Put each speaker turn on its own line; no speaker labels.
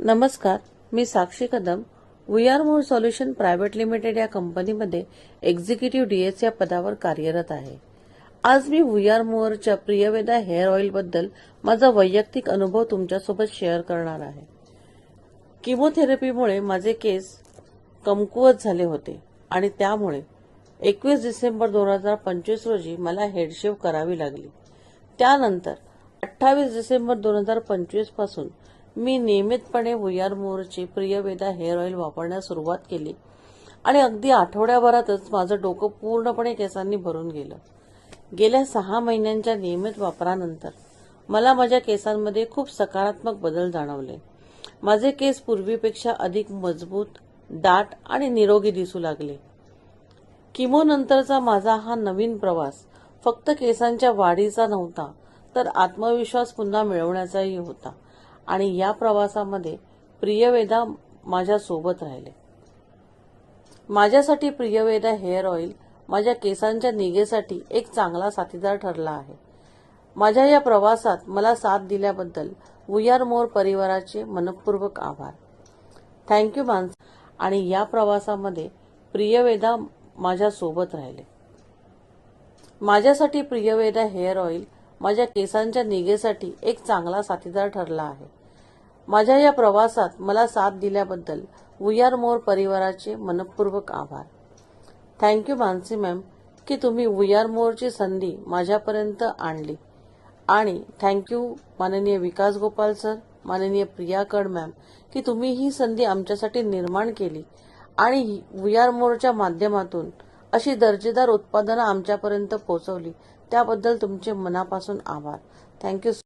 नमस्कार, मी Sakshi Kadam V R more solution private limited या कंपनीमध्ये एक्झिक्युटिव्ह डीएस या पदावर कार्यरत आहे। आज मी वी आर मोरच्या प्रियवेदा हेअर ऑइल बद्दल माझा वैयक्तिक अनुभव तुमच्यासोबत शेअर करणार आहे। किमोथेरपीमुळे माझे केस कमकुवत झाले होते आणि त्यामुळे 21 डिसेंबर 2025 रोजी मला हेडशेव करावी लागली। त्यानंतर 28 डिसेंबर 2025 पासून मी नियमितपणे वी आर मोरचे प्रियवेदा हेअर ऑइल वापरण्यास सुरुवात केली आणि अगदी आठवड्याभरातच माझं डोकं पूर्णपणे केसांनी भरून गेलं। गेल्या 6 महिन्यांच्या नियमित वापरानंतर मला माझ्या केसांमध्ये खूप सकारात्मक बदल जाणवले। माझे केस पूर्वीपेक्षा अधिक मजबूत, दाट आणि निरोगी दिसू लागले। किमोनंतरचा माझा हा नवीन प्रवास फक्त केसांच्या वाढीचा नव्हता, तर आत्मविश्वास पुन्हा मिळवण्याचाही होता आणि या प्रवासामध्ये प्रियवेदा माझ्या सोबत राहिले। माझ्यासाठी प्रियवेदा हेअर ऑइल माझ्या केसांच्या निगेसाठी एक चांगला साथीदार ठरला आहे। माझ्या या प्रवासात मला साथ दिल्याबद्दल वी आर मोर परिवाराचे मनपूर्वक आभार। थँक्यू मानस। आणि या प्रवासामध्ये प्रियवेदा माझ्या सोबत राहिले। माझ्यासाठी प्रियवेदा हेअर ऑइल माझ्या केसांच्या निगेसाठी एक चांगला साथीदार ठरला आहे। माझ्या या प्रवासात मला साथ दिल्याबद्दल वी आर मोर परिवाराचे मनपूर्वक आभार। थँक्यू मानसी मॅम की तुम्ही वी आर मोरची संधी माझ्यापर्यंत आणली आणि थँक्यू माननीय विकास गोपाल सर, माननीय प्रिया कड मॅम की तुम्ही ही संधी आमच्यासाठी निर्माण केली आणि वी आर मोरच्या माध्यमातून अशी दर्जेदार उत्पादनं आमच्यापर्यंत पोहोचवली, त्याबद्दल तुमचे मनापासून आभार। थँक्यू।